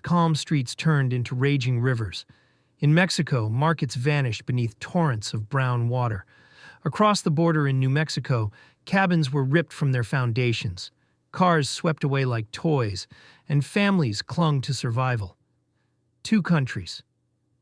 calm streets turned into raging rivers. In Mexico, markets vanished beneath torrents of brown water. Across the border in New Mexico, cabins were ripped from their foundations. Cars swept away like toys, and families clung to survival. Two countries,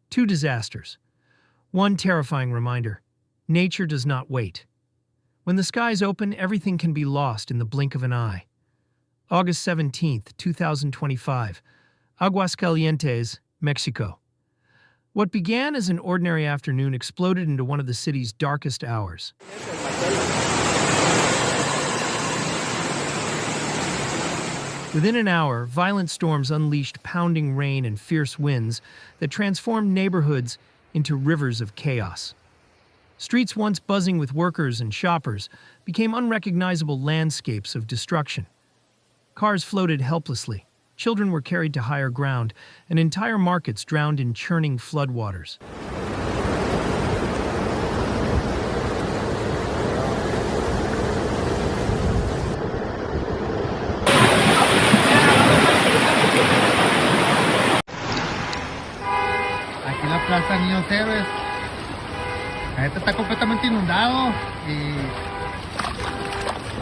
two disasters. One terrifying reminder: nature does not wait. When the skies open, everything can be lost in the blink of an eye. August 17th, 2025, Aguascalientes, Mexico. What began as an ordinary afternoon exploded into one of the city's darkest hours. Within an hour, violent storms unleashed pounding rain and fierce winds that transformed neighborhoods into rivers of chaos. Streets once buzzing with workers and shoppers became unrecognizable landscapes of destruction. Cars floated helplessly, children were carried to higher ground, and entire markets drowned in churning floodwaters. Aquí la Plaza Niños Héroes. La neta está completamente inundado y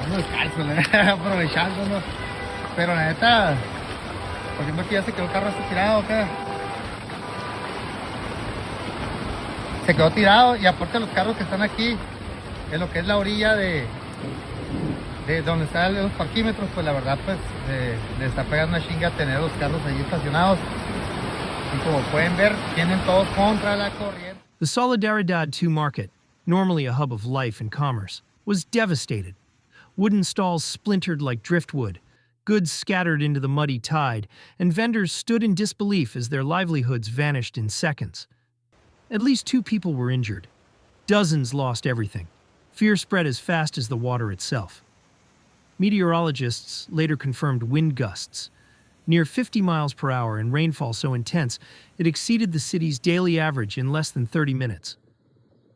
ando descalzo, aprovechando, ¿no? Pero la neta, por ejemplo, aquí ya se quedó el carro así tirado acá. Se quedó tirado y aparte los carros que están aquí, en lo que es la orilla de donde están los parquímetros, pues la verdad pues le está pegando una chinga tener los carros allí estacionados. Y como pueden ver, tienen todos contra la corriente. The Solidaridad II market, normally a hub of life and commerce, was devastated. Wooden stalls splintered like driftwood, goods scattered into the muddy tide, and vendors stood in disbelief as their livelihoods vanished in seconds. At least 2 people were injured. Dozens lost everything. Fear spread as fast as the water itself. Meteorologists later confirmed wind gusts, near 50 miles per hour, and rainfall so intense it exceeded the city's daily average in less than 30 minutes.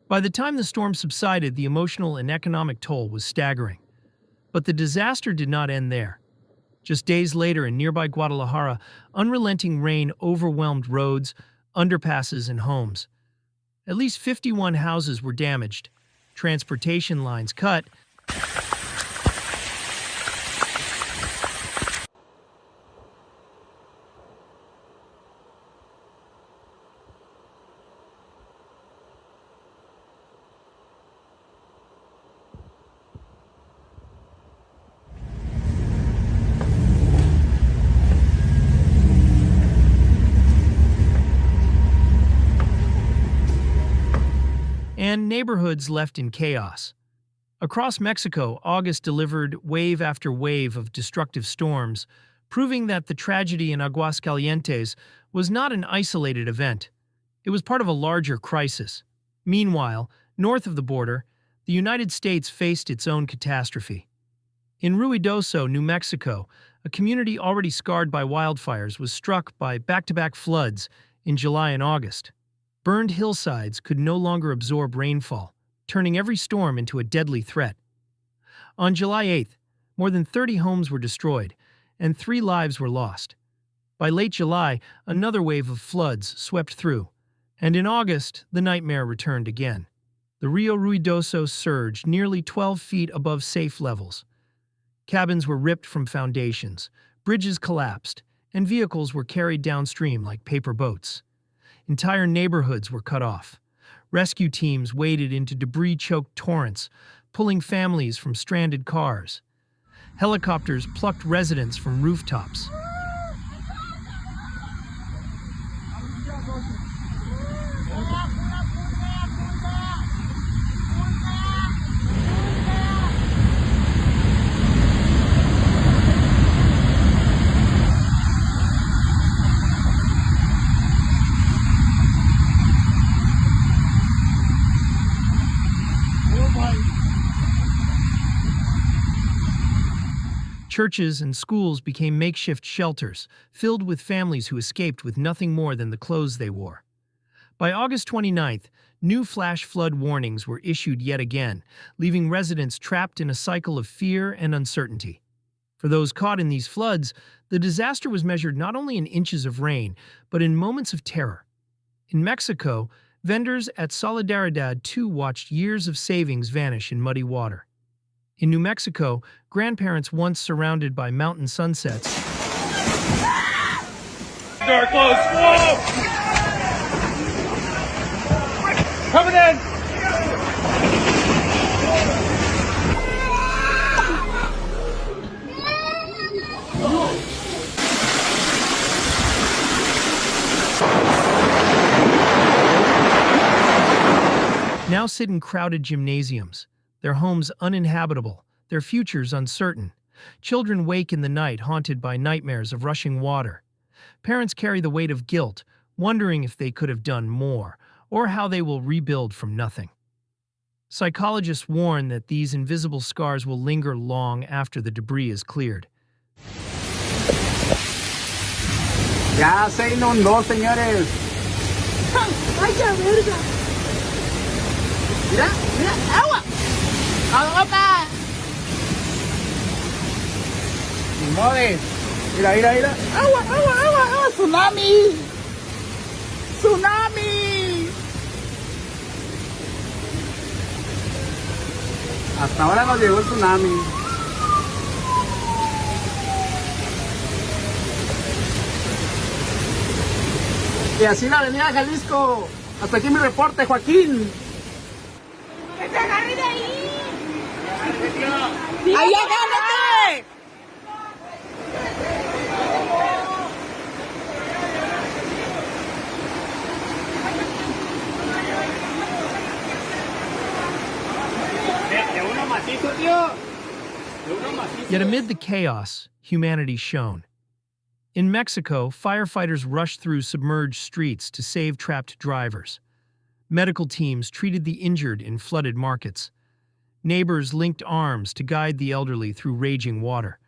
By the time the storm subsided, the emotional and economic toll was staggering. But the disaster did not end there. Just days later, in nearby Guadalajara, unrelenting rain overwhelmed roads, underpasses, and homes. At least 51 houses were damaged, transportation lines cut, and neighborhoods left in chaos. Across Mexico, August delivered wave after wave of destructive storms, proving that the tragedy in Aguascalientes was not an isolated event. It was part of a larger crisis. Meanwhile, north of the border, the United States faced its own catastrophe. In Ruidoso, New Mexico, a community already scarred by wildfires was struck by back-to-back floods in July and August. Burned hillsides could no longer absorb rainfall, turning every storm into a deadly threat. On July 8th, more than 30 homes were destroyed, and 3 lives were lost. By late July, another wave of floods swept through, and in August, the nightmare returned again. The Rio Ruidoso surged nearly 12 feet above safe levels. Cabins were ripped from foundations, bridges collapsed, and vehicles were carried downstream like paper boats. Entire neighborhoods were cut off. Rescue teams waded into debris-choked torrents, pulling families from stranded cars. Helicopters plucked residents from rooftops. Churches and schools became makeshift shelters, filled with families who escaped with nothing more than the clothes they wore. By August 29th, new flash flood warnings were issued yet again, leaving residents trapped in a cycle of fear and uncertainty. For those caught in these floods, the disaster was measured not only in inches of rain, but in moments of terror. In Mexico, vendors at Solidaridad too watched years of savings vanish in muddy water. In New Mexico, grandparents once surrounded by mountain sunsets Door closed. Whoa! Coming in! now sit in crowded gymnasiums, their homes uninhabitable, their futures uncertain. Children wake in the night haunted by nightmares of rushing water. Parents carry the weight of guilt, wondering if they could have done more, or how they will rebuild from nothing. Psychologists warn that these invisible scars will linger long after the debris is cleared. Ya se inundó, señores. ¡Vaya verga! Mira, mira, agua. ¡Agua! Modes. Mira, mira, mira. ¡Agua, agua, agua, agua! ¡Tsunami! ¡Tsunami! Hasta ahora nos llegó el tsunami. Y así la avenida Jalisco. Hasta aquí mi reporte, Joaquín. ¡Que te agarre de ahí! ¡Ahí agárrate! De uno macizo, tío. De uno macizo. Yet amid the chaos, humanity shone. In Mexico, firefighters rushed through submerged streets to save trapped drivers. Medical teams treated the injured in flooded markets. Neighbors linked arms to guide the elderly through raging water.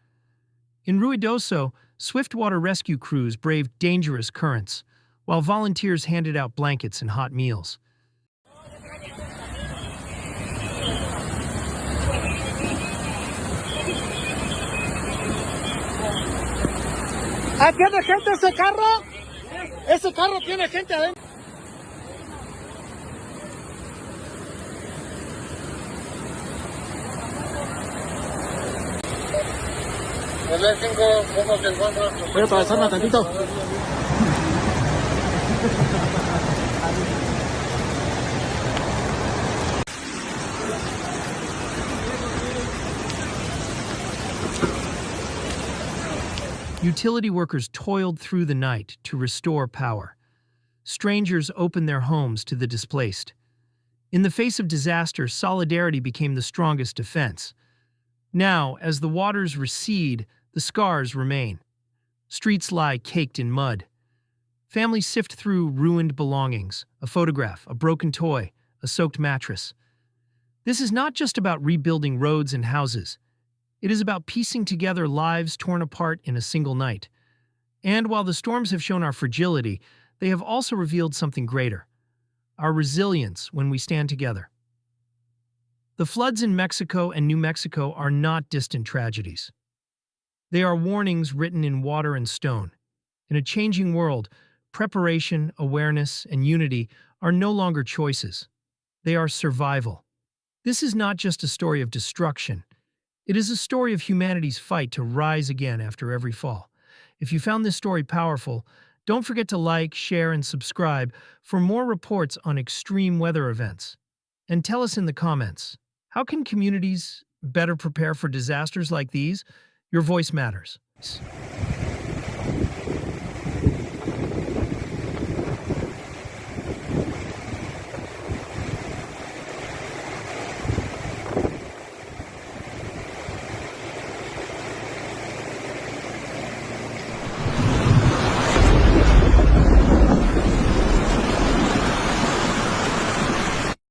In Ruidoso, swiftwater rescue crews braved dangerous currents, while volunteers handed out blankets and hot meals. Ah, ¿tiene gente ese carro? Ese carro tiene gente adentro. El E5, ¿cómo se encuentra? Voy a atravesarme tantito. Utility workers toiled through the night to restore power. Strangers opened their homes to the displaced. In the face of disaster, solidarity became the strongest defense. Now, as the waters recede, the scars remain. Streets lie caked in mud. Families sift through ruined belongings, a photograph, a broken toy, a soaked mattress. This is not just about rebuilding roads and houses. It is about piecing together lives torn apart in a single night. And while the storms have shown our fragility, they have also revealed something greater: our resilience when we stand together. The floods in Mexico and New Mexico are not distant tragedies. They are warnings written in water and stone. In a changing world, preparation, awareness, and unity are no longer choices. They are survival. This is not just a story of destruction. It is a story of humanity's fight to rise again after every fall. If you found this story powerful, don't forget to like, share, and subscribe for more reports on extreme weather events. And tell us in the comments, how can communities better prepare for disasters like these? Your voice matters.